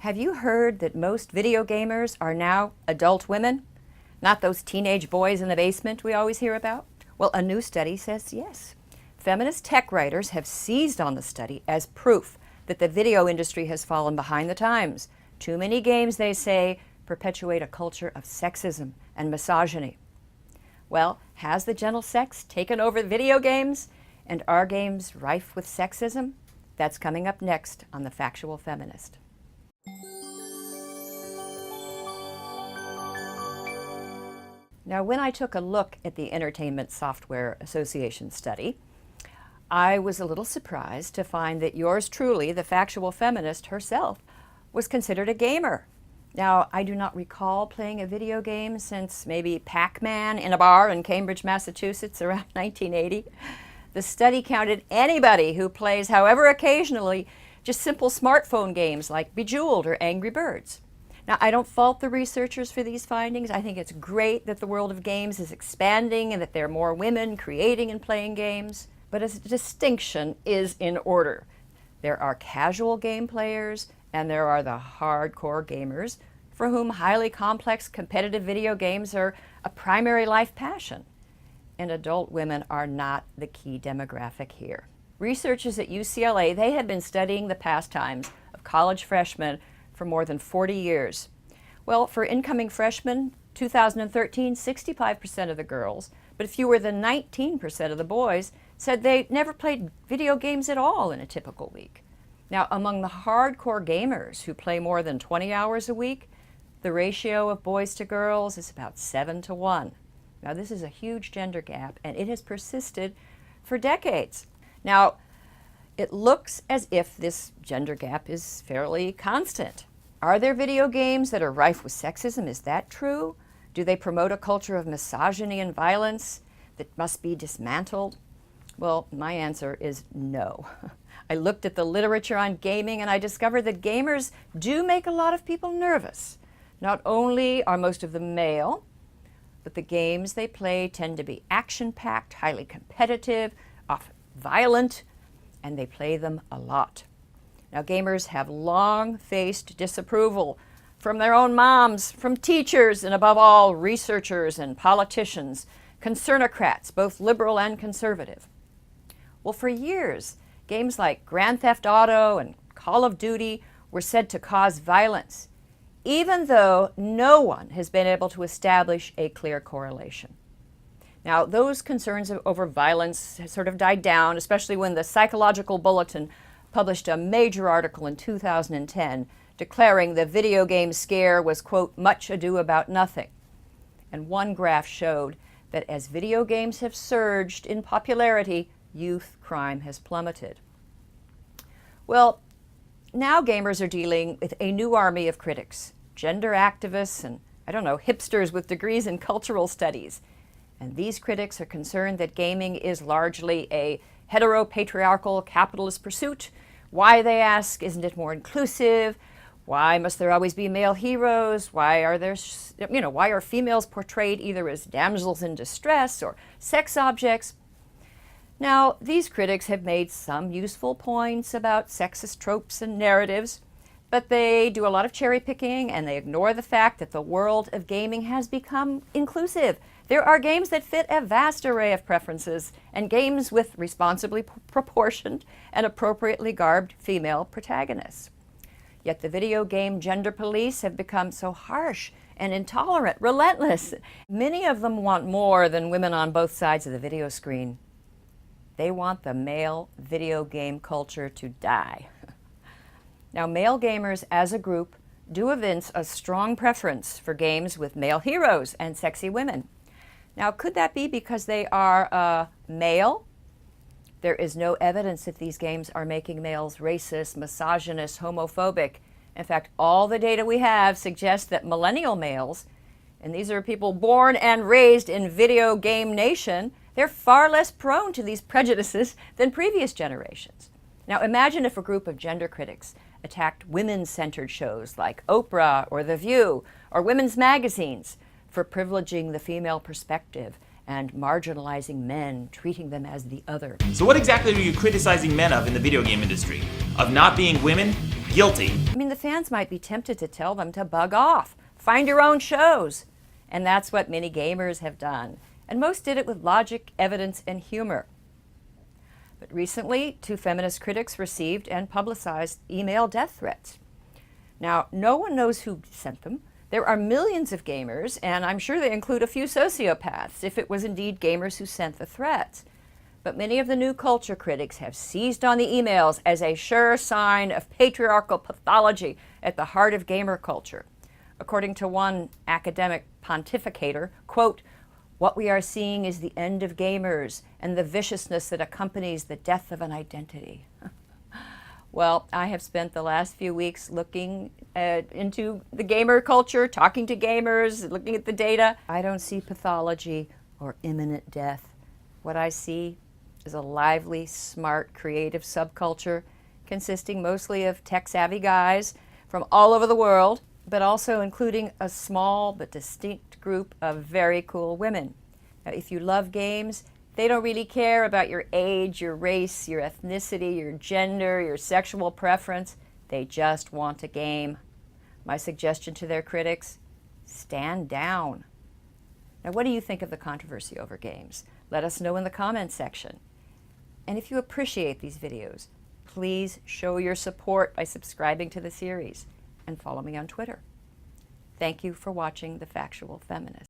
Have you heard that most video gamers are now adult women? Not those teenage boys in the basement we always hear about? Well, a new study says yes. Feminist tech writers have seized on the study as proof that the video industry has fallen behind the times. Too many games, they say, perpetuate a culture of sexism and misogyny. Well, has the gentle sex taken over video games? And are games rife with sexism? That's coming up next on The Factual Feminist. Now, when I took a look at the Entertainment Software Association study, I was a little surprised to find that yours truly, the factual feminist herself, was considered a gamer. Now, I do not recall playing a video game since maybe Pac-Man in a bar in Cambridge, Massachusetts around 1980. The study counted anybody who plays, however occasionally, just simple smartphone games like Bejeweled or Angry Birds. Now, I don't fault the researchers for these findings. I think it's great that the world of games is expanding and that there are more women creating and playing games. But a distinction is in order. There are casual game players and there are the hardcore gamers for whom highly complex competitive video games are a primary life passion. And adult women are not the key demographic here. Researchers at UCLA, they have been studying the pastimes of college freshmen for more than 40 years. Well, for incoming freshmen, 2013, 65% of the girls, but fewer than 19% of the boys said they never played video games at all in a typical week. Now, among the hardcore gamers who play more than 20 hours a week, the ratio of boys to girls is about 7-1. Now, this is a huge gender gap, and it has persisted for decades. Now, it looks as if this gender gap is fairly constant. Are there video games that are rife with sexism? Is that true? Do they promote a culture of misogyny and violence that must be dismantled? Well, my answer is no. I looked at the literature on gaming and I discovered that gamers do make a lot of people nervous. Not only are most of them male, but the games they play tend to be action-packed, highly competitive, often violent, and they play them a lot. Now, gamers have long faced disapproval from their own moms, from teachers, and above all, researchers and politicians, concernocrats, both liberal and conservative. Well, for years, games like Grand Theft Auto and Call of Duty were said to cause violence, even though no one has been able to establish a clear correlation. Now, those concerns over violence have sort of died down, especially when the Psychological Bulletin published a major article in 2010 declaring the video game scare was, quote, much ado about nothing. And one graph showed that as video games have surged in popularity, youth crime has plummeted. Well, now gamers are dealing with a new army of critics, gender activists and, hipsters with degrees in cultural studies. And these critics are concerned that gaming is largely a heteropatriarchal capitalist pursuit. Why, they ask, isn't it more inclusive? Why must there always be male heroes? Why are females portrayed either as damsels in distress or sex objects? Now, these critics have made some useful points about sexist tropes and narratives, but they do a lot of cherry picking and they ignore the fact that the world of gaming has become inclusive. There are games that fit a vast array of preferences and games with responsibly proportioned and appropriately garbed female protagonists. Yet the video game gender police have become so harsh and intolerant, relentless. Many of them want more than women on both sides of the video screen. They want the male video game culture to die. Now, male gamers as a group do evince a strong preference for games with male heroes and sexy women. Now, could that be because they are male? There is no evidence that these games are making males racist, misogynist, homophobic. In fact, all the data we have suggests that millennial males, and these are people born and raised in video game nation, they're far less prone to these prejudices than previous generations. Now, imagine if a group of gender critics attacked women-centered shows like Oprah or The View or women's magazines for privileging the female perspective and marginalizing men, treating them as the other. So what exactly are you criticizing men of in the video game industry? Of not being women? guilty. I mean, the fans might be tempted to tell them to bug off, find your own shows. And that's what many gamers have done. And most did it with logic, evidence, and humor. But recently, 2 feminist critics received and publicized email death threats. Now, no one knows who sent them. There are millions of gamers, and I'm sure they include a few sociopaths, if it was indeed gamers who sent the threats. But many of the new culture critics have seized on the emails as a sure sign of patriarchal pathology at the heart of gamer culture. According to one academic pontificator, quote, "What we are seeing is the end of gamers and the viciousness that accompanies the death of an identity." Well, I have spent the last few weeks looking into the gamer culture, talking to gamers, looking at the data. I don't see pathology or imminent death. What I see is a lively, smart, creative subculture consisting mostly of tech-savvy guys from all over the world, but also including a small but distinct group of very cool women. Now, if you love games, they don't really care about your age, your race, your ethnicity, your gender, your sexual preference. They just want a game. My suggestion to their critics, stand down. Now, what do you think of the controversy over games? Let us know in the comments section. And if you appreciate these videos, please show your support by subscribing to the series and follow me on Twitter. Thank you for watching The Factual Feminist.